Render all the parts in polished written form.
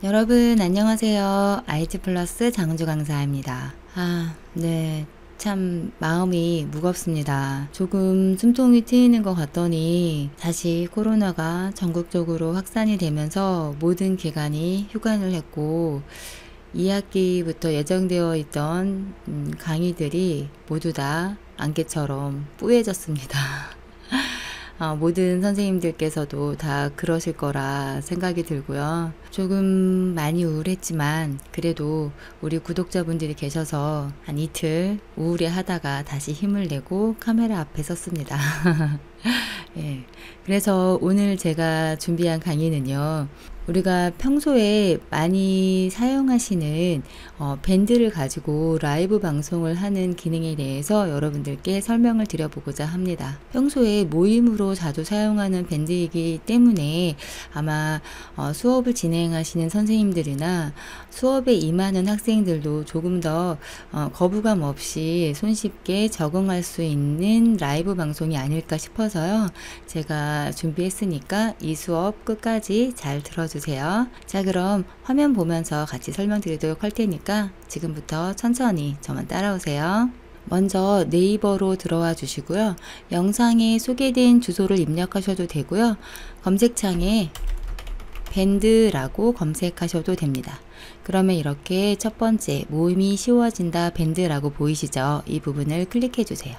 여러분 안녕하세요. IT 플러스 장은주 강사입니다. 네. 참 마음이 무겁습니다. 조금 숨통이 트이는 것 같더니 다시 코로나가 전국적으로 확산이 되면서 모든 기관이 휴관을 했고 2학기부터 예정되어 있던 강의들이 모두 다 안개처럼 뿌얘졌습니다. 모든 선생님들께서도 다 그러실 거라 생각이 들고요. 조금 많이 우울했지만 그래도 우리 구독자분들이 계셔서 한 이틀 우울해 하다가 다시 힘을 내고 카메라 앞에 섰습니다. 예. 그래서 오늘 제가 준비한 강의는요. 우리가 평소에 많이 사용하시는 밴드를 가지고 라이브 방송을 하는 기능에 대해서 여러분들께 설명을 드려보고자 합니다. 평소에 모임으로 자주 사용하는 밴드이기 때문에 아마 수업을 진행하시는 선생님들이나 수업에 임하는 학생들도 조금 더 거부감 없이 손쉽게 적응할 수 있는 라이브 방송이 아닐까 싶어서요. 제가 준비했으니까 이 수업 끝까지 잘 들어주세요. 자, 그럼 화면 보면서 같이 설명드리도록 할 테니까 지금부터 천천히 저만 따라오세요. 먼저 네이버로 들어와 주시고요. 영상에 소개된 주소를 입력하셔도 되고요. 검색창에 밴드라고 검색하셔도 됩니다. 그러면 이렇게 첫 번째 모임이 쉬워진다 밴드라고 보이시죠? 이 부분을 클릭해 주세요.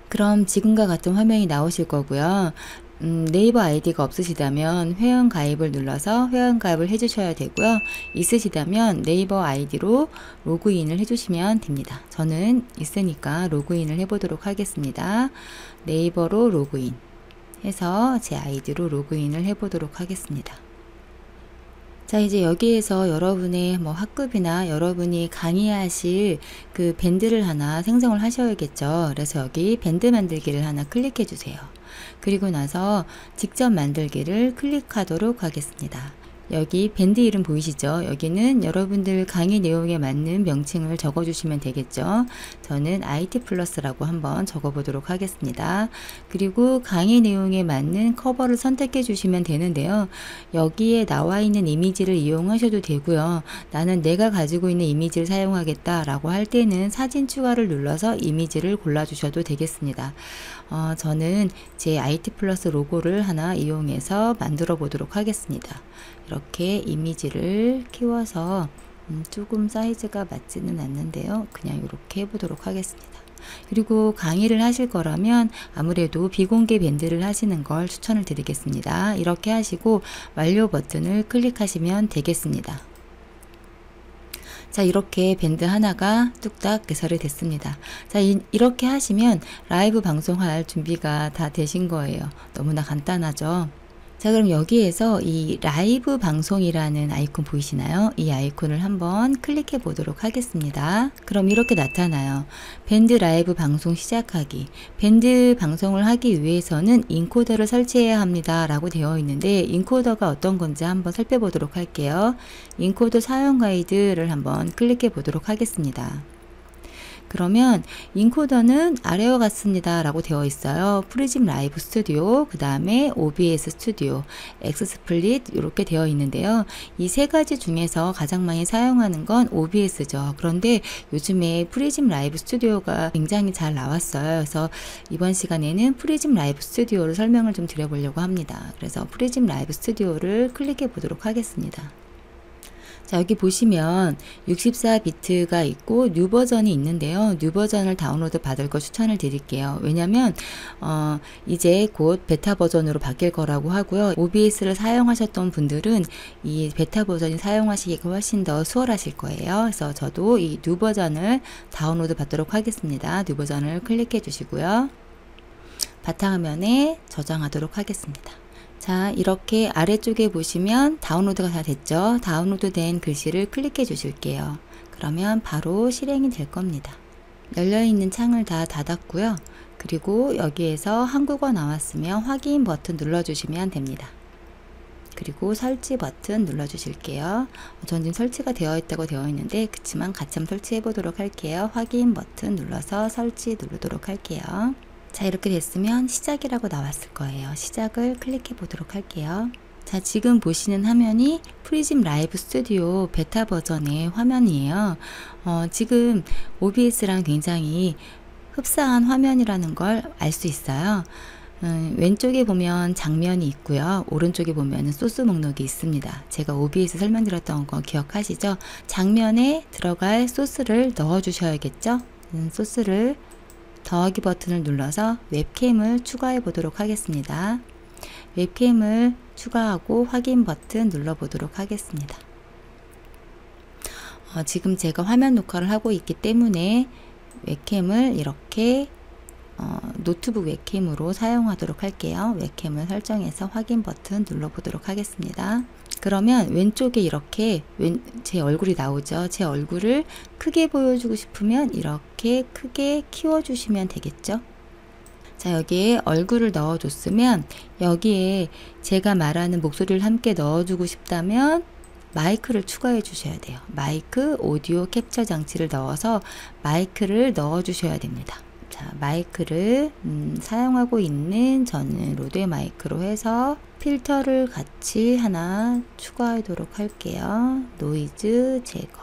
그럼 지금과 같은 화면이 나오실 거고요. 네이버 아이디가 없으시다면 회원 가입을 눌러서 회원 가입을 해주셔야 되고요. 있으시다면 네이버 아이디로 로그인을 해주시면 됩니다. 저는 있으니까 로그인을 해보도록 하겠습니다. 네이버로 로그인 해서 제 아이디로 로그인을 해보도록 하겠습니다. 자, 이제 여기에서 여러분의 학급이나 여러분이 강의하실 그 밴드를 하나 생성을 하셔야겠죠. 그래서 여기 밴드 만들기를 하나 클릭해 주세요. 그리고 나서 직접 만들기를 클릭하도록 하겠습니다. 여기 밴드 이름 보이시죠? 여기는 여러분들 강의 내용에 맞는 명칭을 적어주시면 되겠죠. 저는 IT 플러스라고 한번 적어보도록 하겠습니다. 그리고 강의 내용에 맞는 커버를 선택해 주시면 되는데요. 여기에 나와 있는 이미지를 이용하셔도 되고요. 나는 내가 가지고 있는 이미지를 사용하겠다 라고 할 때는 사진 추가를 눌러서 이미지를 골라주셔도 되겠습니다. 저는 제 IT 플러스 로고를 하나 이용해서 만들어 보도록 하겠습니다. 이렇게 이미지를 키워서 조금 사이즈가 맞지는 않는데요. 그냥 이렇게 해보도록 하겠습니다. 그리고 강의를 하실 거라면 아무래도 비공개 밴드를 하시는 걸 추천을 드리겠습니다. 이렇게 하시고 완료 버튼을 클릭하시면 되겠습니다. 자, 이렇게 밴드 하나가 뚝딱 개설이 됐습니다. 자, 이렇게 하시면 라이브 방송할 준비가 다 되신 거예요. 너무나 간단하죠? 자, 그럼 여기에서 이 라이브 방송이라는 아이콘 보이시나요? 이 아이콘을 한번 클릭해 보도록 하겠습니다. 그럼 이렇게 나타나요. 밴드 라이브 방송 시작하기. 밴드 방송을 하기 위해서는 인코더를 설치해야 합니다 라고 되어 있는데 인코더가 어떤 건지 한번 살펴보도록 할게요. 인코더 사용 가이드를 한번 클릭해 보도록 하겠습니다. 그러면 인코더는 아래와 같습니다 라고 되어 있어요. 프리즘 라이브 스튜디오, 그 다음에 OBS 스튜디오, 엑스스플릿 이렇게 되어 있는데요. 이 세 가지 중에서 가장 많이 사용하는 건 OBS죠. 그런데 요즘에 프리즘 라이브 스튜디오가 굉장히 잘 나왔어요. 그래서 이번 시간에는 프리즘 라이브 스튜디오를 설명을 좀 드려보려고 합니다. 그래서 프리즘 라이브 스튜디오를 클릭해 보도록 하겠습니다. 자, 여기 보시면 64비트가 있고 뉴 버전이 있는데요. 뉴 버전을 다운로드 받을 거 추천을 드릴게요. 왜냐면 이제 곧 베타 버전으로 바뀔 거라고 하고요. OBS를 사용하셨던 분들은 이 베타 버전이 사용하시기가 훨씬 더 수월하실 거예요. 그래서 저도 이 뉴 버전을 다운로드 받도록 하겠습니다. 뉴 버전을 클릭해 주시고요. 바탕화면에 저장하도록 하겠습니다. 자, 이렇게 아래쪽에 보시면 다운로드가 다 됐죠. 다운로드 된 글씨를 클릭해 주실게요. 그러면 바로 실행이 될 겁니다. 열려있는 창을 다 닫았고요. 그리고 여기에서 한국어 나왔으면 확인 버튼 눌러주시면 됩니다. 그리고 설치 버튼 눌러주실게요. 전 지금 설치가 되어 있다고 되어 있는데 그치만 같이 한번 설치해 보도록 할게요. 확인 버튼 눌러서 설치 누르도록 할게요. 자, 이렇게 됐으면 시작이라고 나왔을 거예요. 시작을 클릭해 보도록 할게요. 자, 지금 보시는 화면이 프리즘 라이브 스튜디오 베타 버전의 화면이에요. 지금 OBS랑 굉장히 흡사한 화면이라는 걸 알 수 있어요. 왼쪽에 보면 장면이 있고요. 오른쪽에 보면 소스 목록이 있습니다. 제가 OBS 설명드렸던 거 기억하시죠? 장면에 들어갈 소스를 넣어 주셔야겠죠? 소스를 더하기 버튼을 눌러서 웹캠을 추가해 보도록 하겠습니다. 웹캠을 추가하고 확인 버튼 눌러 보도록 하겠습니다. 지금 제가 화면 녹화를 하고 있기 때문에 웹캠을 이렇게 노트북 웹캠으로 사용하도록 할게요. 웹캠을 설정해서 확인 버튼 눌러 보도록 하겠습니다. 그러면 왼쪽에 이렇게 제 얼굴이 나오죠. 제 얼굴을 크게 보여주고 싶으면 이렇게 크게 키워주시면 되겠죠. 자, 여기에 얼굴을 넣어줬으면 여기에 제가 말하는 목소리를 함께 넣어주고 싶다면 마이크를 추가해 주셔야 돼요. 마이크 오디오 캡처 장치를 넣어서 마이크를 넣어 주셔야 됩니다. 자, 마이크를 사용하고 있는 저는 로데 마이크로 해서 필터를 같이 하나 추가하도록 할게요. 노이즈 제거.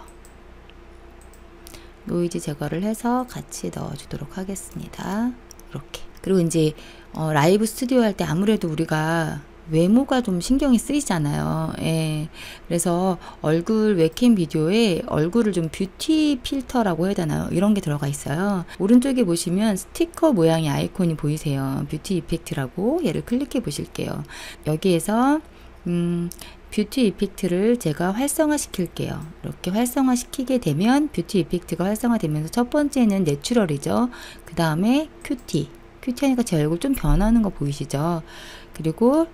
노이즈 제거를 해서 같이 넣어 주도록 하겠습니다. 이렇게. 그리고 이제 라이브 스튜디오 할 때 아무래도 우리가 외모가 좀 신경이 쓰이잖아요. 예. 그래서 얼굴 웹캠 비디오에 얼굴을 좀 뷰티 필터라고 해야 되나요? 이런 게 들어가 있어요. 오른쪽에 보시면 스티커 모양의 아이콘이 보이세요. 뷰티 이펙트라고. 얘를 클릭해 보실게요. 여기에서 뷰티 이펙트를 제가 활성화 시킬게요. 이렇게 활성화 시키게 되면 뷰티 이펙트가 활성화되면서 첫 번째는 내추럴이죠. 그 다음에 큐티 하니까 제 얼굴 좀 변하는 거 보이시죠? 그리고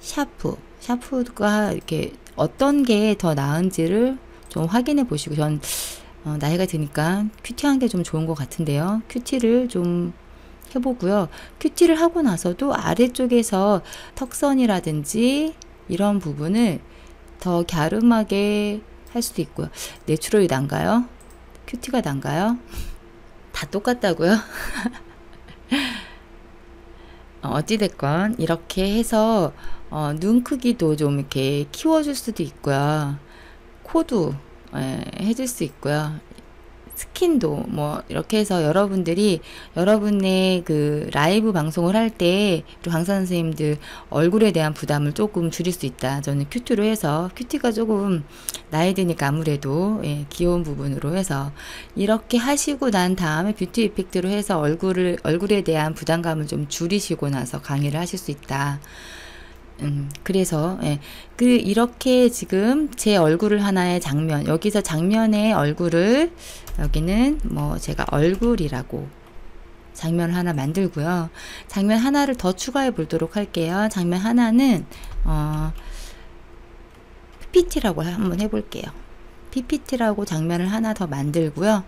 샤프가 이렇게 어떤 게 더 나은지를 좀 확인해 보시고, 전 나이가 드니까 큐티한 게 좀 좋은 것 같은데요. 큐티를 좀 해보고요. 큐티를 하고 나서도 아래쪽에서 턱선이라든지 이런 부분을 더 갸름하게 할 수도 있고요. 내추럴이 난가요? 큐티가 난가요? 다 똑같다고요? 어찌됐건 이렇게 해서 눈 크기도 좀 이렇게 키워줄 수도 있고요. 코도 해줄 수 있고요. 스킨도 뭐 이렇게 해서 여러분들이 여러분의 그 라이브 방송을 할 때 강사 선생님들 얼굴에 대한 부담을 조금 줄일 수 있다. 저는 큐티로 해서, 큐티가 조금 나이 드니까 아무래도 귀여운 부분으로 해서 이렇게 하시고 난 다음에 뷰티 이펙트로 해서 얼굴에 대한 부담감을 좀 줄이시고 나서 강의를 하실 수 있다. 그래서 이렇게 지금 제 얼굴을 하나의 장면, 여기서 장면의 얼굴을, 여기는 뭐 제가 얼굴이라고 장면을 하나 만들고요. 장면 하나를 더 추가해 보도록 할게요. 장면 하나는 PPT라고 한번 해볼게요. PPT라고 장면을 하나 더 만들고요.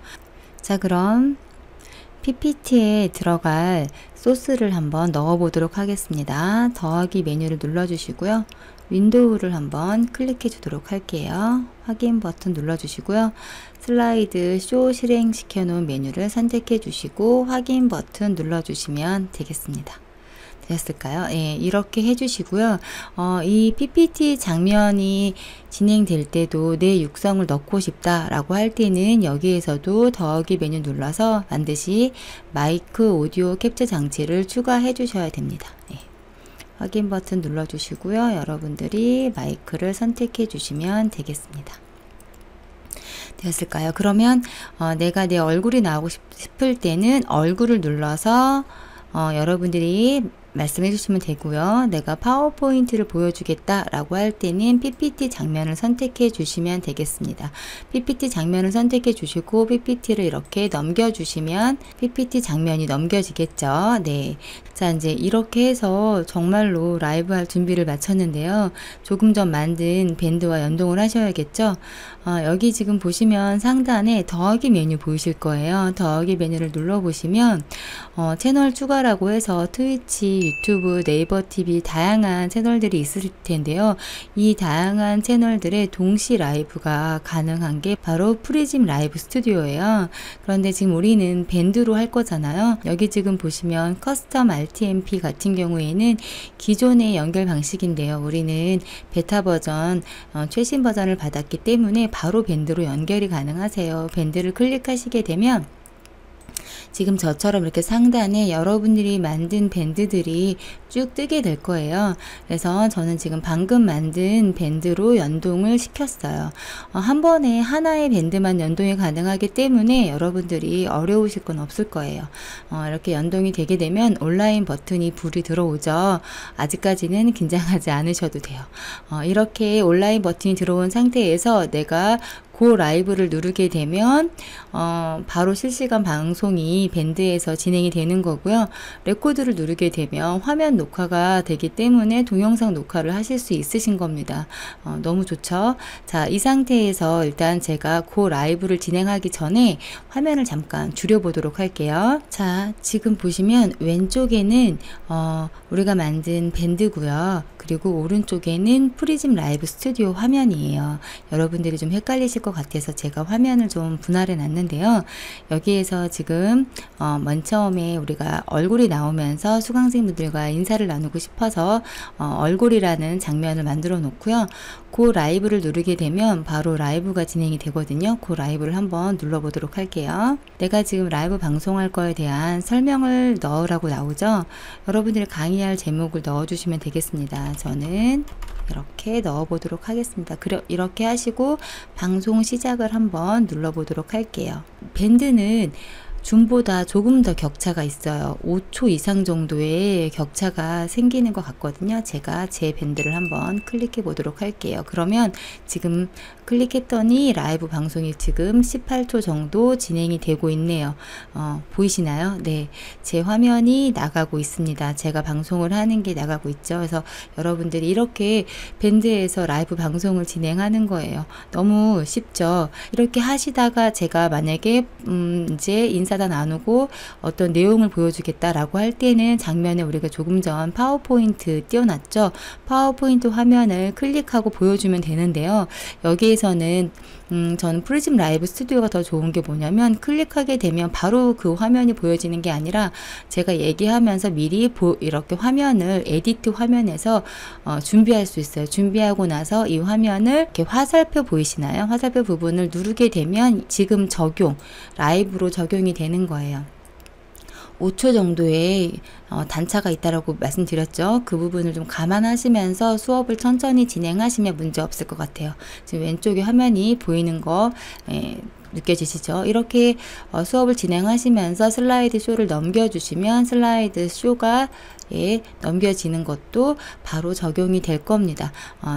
자, 그럼 PPT에 들어갈 소스를 한번 넣어 보도록 하겠습니다. 더하기 메뉴를 눌러 주시고요. 윈도우를 한번 클릭해 주도록 할게요. 확인 버튼 눌러 주시고요. 슬라이드 쇼 실행시켜 놓은 메뉴를 선택해 주시고 확인 버튼 눌러 주시면 되겠습니다. 되셨을까요? 예, 이렇게 해주시고요. 이 PPT 장면이 진행될 때도 내 육성을 넣고 싶다라고 할 때는 여기에서도 더하기 메뉴 눌러서 반드시 마이크 오디오 캡처 장치를 추가해 주셔야 됩니다. 예. 확인 버튼 눌러주시고요. 여러분들이 마이크를 선택해 주시면 되겠습니다. 되었을까요? 그러면 내가 내 얼굴이 나오고 싶을 때는 얼굴을 눌러서 여러분들이 말씀해 주시면 되고요. 내가 파워포인트를 보여주겠다 라고 할 때는 PPT 장면을 선택해 주시면 되겠습니다. PPT 장면을 선택해 주시고 PPT를 이렇게 넘겨 주시면 PPT 장면이 넘겨지겠죠. 네. 자, 이제 이렇게 해서 정말로 라이브 할 준비를 마쳤는데요. 조금 전 만든 밴드와 연동을 하셔야겠죠. 여기 지금 보시면 상단에 더하기 메뉴 보이실 거예요. 더하기 메뉴를 눌러 보시면 채널 추가라고 해서 트위치 유튜브, 네이버 TV 다양한 채널들이 있을 텐데요. 이 다양한 채널들의 동시 라이브가 가능한 게 바로 프리즘 라이브 스튜디오예요. 그런데 지금 우리는 밴드로 할 거잖아요. 여기 지금 보시면 커스텀 RTMP 같은 경우에는 기존의 연결 방식인데요. 우리는 베타 버전, 최신 버전을 받았기 때문에 바로 밴드로 연결이 가능하세요. 밴드를 클릭하시게 되면 지금 저처럼 이렇게 상단에 여러분들이 만든 밴드들이 쭉 뜨게 될 거예요. 그래서 저는 지금 방금 만든 밴드로 연동을 시켰어요. 한 번에 하나의 밴드만 연동이 가능하기 때문에 여러분들이 어려우실 건 없을 거예요. 이렇게 연동이 되게 되면 온라인 버튼이 불이 들어오죠. 아직까지는 긴장하지 않으셔도 돼요. 이렇게 온라인 버튼이 들어온 상태에서 내가 고 라이브를 누르게 되면 바로 실시간 방송이 밴드에서 진행이 되는 거고요. 레코드를 누르게 되면 화면 녹화가 되기 때문에 동영상 녹화를 하실 수 있으신 겁니다. 너무 좋죠? 자, 이 상태에서 일단 제가 고 라이브를 진행하기 전에 화면을 잠깐 줄여보도록 할게요. 자, 지금 보시면 왼쪽에는 우리가 만든 밴드고요. 그리고 오른쪽에는 프리즘 라이브 스튜디오 화면이에요. 여러분들이 좀 헷갈리실 것 같아서 제가 화면을 좀 분할해 놨는데요. 여기에서 지금 맨 처음에 우리가 얼굴이 나오면서 수강생분들과 인사를 나누고 싶어서 얼굴이라는 장면을 만들어 놓고요. 그 라이브를 누르게 되면 바로 라이브가 진행이 되거든요. 그 라이브를 한번 눌러보도록 할게요. 내가 지금 라이브 방송할 거에 대한 설명을 넣으라고 나오죠. 여러분들이 강의할 제목을 넣어주시면 되겠습니다. 저는 이렇게 넣어보도록 하겠습니다. 이렇게 하시고 방송 시작을 한번 눌러보도록 할게요. 밴드는 줌보다 조금 더 격차가 있어요. 5초 이상 정도의 격차가 생기는 것 같거든요. 제가 제 밴드를 한번 클릭해 보도록 할게요. 그러면 지금 클릭했더니 라이브 방송이 지금 18초 정도 진행이 되고 있네요. 보이시나요? 네, 제 화면이 나가고 있습니다. 제가 방송을 하는 게 나가고 있죠. 그래서 여러분들이 이렇게 밴드에서 라이브 방송을 진행하는 거예요. 너무 쉽죠? 이렇게 하시다가 제가 만약에 이제 인사다 나누고 어떤 내용을 보여주겠다라고 할 때는 장면에 우리가 조금 전 파워포인트 띄워놨죠. 파워포인트 화면을 클릭하고 보여주면 되는데요. 여기에서는 저는 프리즘 라이브 스튜디오가 더 좋은 게 뭐냐면 클릭하게 되면 바로 그 화면이 보여지는 게 아니라 제가 얘기하면서 미리 이렇게 화면을 에디트 화면에서 준비할 수 있어요. 준비하고 나서 이 화면을 이렇게 화살표 보이시나요? 화살표 부분을 누르게 되면 지금 라이브로 적용이 되는 거예요. 5초 정도의 단차가 있다라고 말씀드렸죠. 그 부분을 좀 감안하시면서 수업을 천천히 진행하시면 문제 없을 것 같아요. 지금 왼쪽에 화면이 보이는 거 느껴지시죠? 이렇게 수업을 진행하시면서 슬라이드 쇼를 넘겨주시면 슬라이드 쇼가 넘겨지는 것도 바로 적용이 될 겁니다.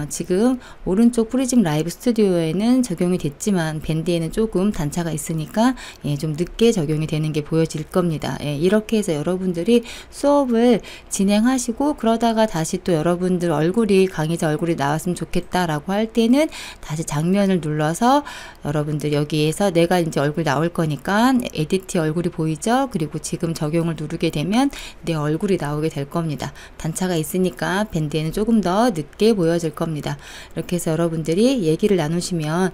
지금 오른쪽 프리즘 라이브 스튜디오에는 적용이 됐지만 밴드에는 조금 단차가 있으니까 좀 늦게 적용이 되는 게 보여질 겁니다. 이렇게 해서 여러분들이 수업을 진행하시고 그러다가 다시 또 여러분들 강의자 얼굴이 나왔으면 좋겠다라고 할 때는 다시 장면을 눌러서 여러분들 여기에서 내가 이제 얼굴 나올 거니까 에디트 얼굴이 보이죠? 그리고 지금 적용을 누르게 되면 내 얼굴이 나오게 될 겁니다. 단차가 있으니까 밴드에는 조금 더 늦게 보여질 겁니다. 이렇게 해서 여러분들이 얘기를 나누시면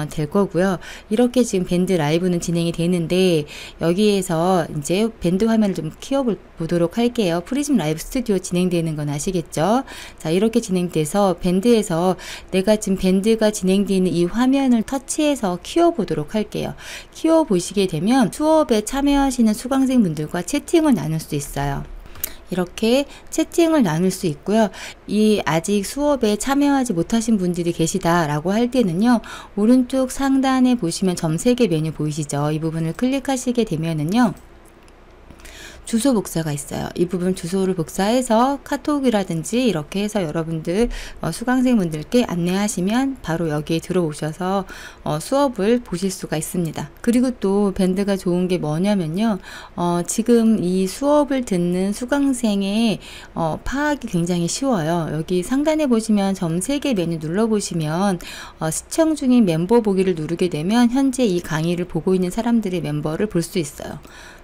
될 거고요. 이렇게 지금 밴드 라이브는 진행이 되는데 여기에서 이제 밴드 화면을 좀 키워보도록 할게요. 프리즘 라이브 스튜디오 진행되는 건 아시겠죠? 자, 이렇게 진행돼서 밴드에서 내가 지금 밴드가 진행되는 이 화면을 터치해서 키워보도록 할게요. 키워보시게 되면 수업에 참여하시는 수강생분들과 채팅을 나눌 수 있어요. 이렇게 채팅을 나눌 수 있고요. 아직 수업에 참여하지 못하신 분들이 계시다라고 할 때는요. 오른쪽 상단에 보시면 점 3개 메뉴 보이시죠? 이 부분을 클릭하시게 되면은요. 주소 복사가 있어요. 이 부분 주소를 복사해서 카톡이라든지 이렇게 해서 여러분들 수강생분들께 안내하시면 바로 여기에 들어오셔서 수업을 보실 수가 있습니다. 그리고 또 밴드가 좋은 게 뭐냐면요. 지금 이 수업을 듣는 수강생의 파악이 굉장히 쉬워요. 여기 상단에 보시면 점 3개 메뉴 눌러보시면 시청 중인 멤버 보기를 누르게 되면 현재 이 강의를 보고 있는 사람들의 멤버를 볼 수 있어요.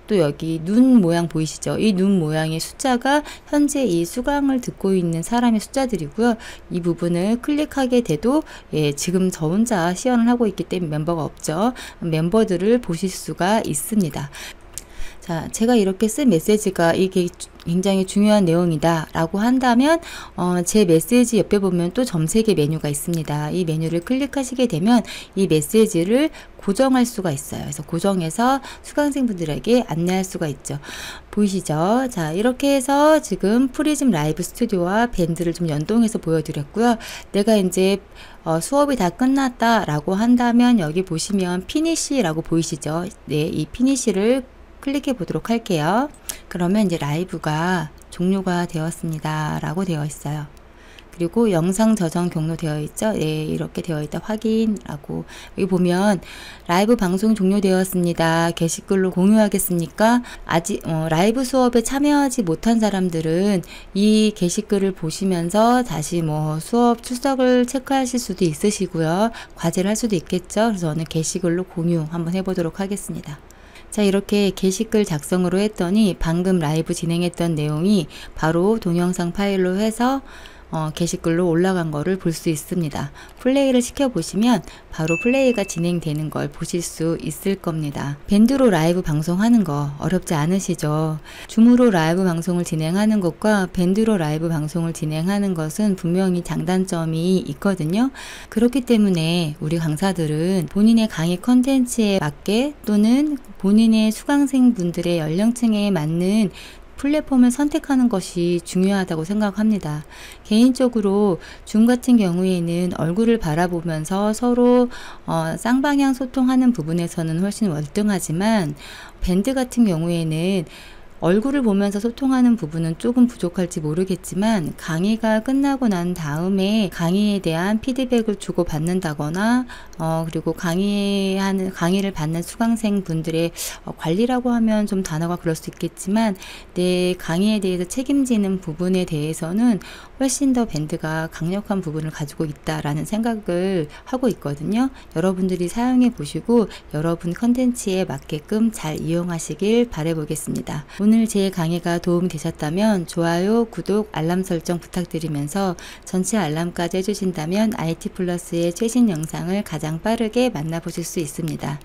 또 여기 눈 모양 보이시죠? 이 눈 모양의 숫자가 현재 이 수강을 듣고 있는 사람의 숫자들이고요. 이 부분을 클릭하게 돼도 예, 지금 저 혼자 시연을 하고 있기 때문에 멤버가 없죠. 멤버들을 보실 수가 있습니다. 자, 제가 이렇게 쓴 메시지가 이게 굉장히 중요한 내용이다 라고 한다면 제 메시지 옆에 보면 또 점색의 메뉴가 있습니다. 이 메뉴를 클릭하시게 되면 이 메시지를 고정할 수가 있어요. 그래서 고정해서 수강생분들에게 안내할 수가 있죠. 보이시죠? 자, 이렇게 해서 지금 프리즘 라이브 스튜디오와 밴드를 좀 연동해서 보여드렸고요. 내가 이제 수업이 다 끝났다 라고 한다면 여기 보시면 피니시라고 보이시죠? 네, 이 피니시를 클릭해 보도록 할게요. 그러면 이제 라이브가 종료가 되었습니다 라고 되어 있어요. 그리고 영상 저장 경로되어 있죠. 예, 이렇게 되어 있다 확인하고 여기 보면 라이브 방송 종료되었습니다. 게시글로 공유하겠습니까? 아직 라이브 수업에 참여하지 못한 사람들은 이 게시글을 보시면서 다시 뭐 수업 출석을 체크하실 수도 있으시고요. 과제를 할 수도 있겠죠. 그래서 저는 게시글로 공유 한번 해보도록 하겠습니다. 자, 이렇게 게시글 작성으로 했더니 방금 라이브 진행했던 내용이 바로 동영상 파일로 해서 게시글로 올라간 거를 볼 수 있습니다. 플레이를 시켜보시면 바로 플레이가 진행되는 걸 보실 수 있을 겁니다. 밴드로 라이브 방송하는 거 어렵지 않으시죠? 줌으로 라이브 방송을 진행하는 것과 밴드로 라이브 방송을 진행하는 것은 분명히 장단점이 있거든요. 그렇기 때문에 우리 강사들은 본인의 강의 컨텐츠에 맞게 또는 본인의 수강생분들의 연령층에 맞는 플랫폼을 선택하는 것이 중요하다고 생각합니다. 개인적으로 줌 같은 경우에는 얼굴을 바라보면서 서로 쌍방향 소통하는 부분에서는 훨씬 월등하지만 밴드 같은 경우에는 얼굴을 보면서 소통하는 부분은 조금 부족할지 모르겠지만 강의가 끝나고 난 다음에 강의에 대한 피드백을 주고 받는다거나 그리고 강의를 받는 수강생 분들의 관리라고 하면 좀 단어가 그럴 수 있겠지만 내 강의에 대해서 책임지는 부분에 대해서는 훨씬 더 밴드가 강력한 부분을 가지고 있다라는 생각을 하고 있거든요. 여러분들이 사용해 보시고 여러분 컨텐츠에 맞게끔 잘 이용하시길 바라보겠습니다. 오늘 제 강의가 도움이 되셨다면 좋아요, 구독, 알람 설정 부탁드리면서 전체 알람까지 해주신다면 IT 플러스의 최신 영상을 가장 빠르게 만나보실 수 있습니다.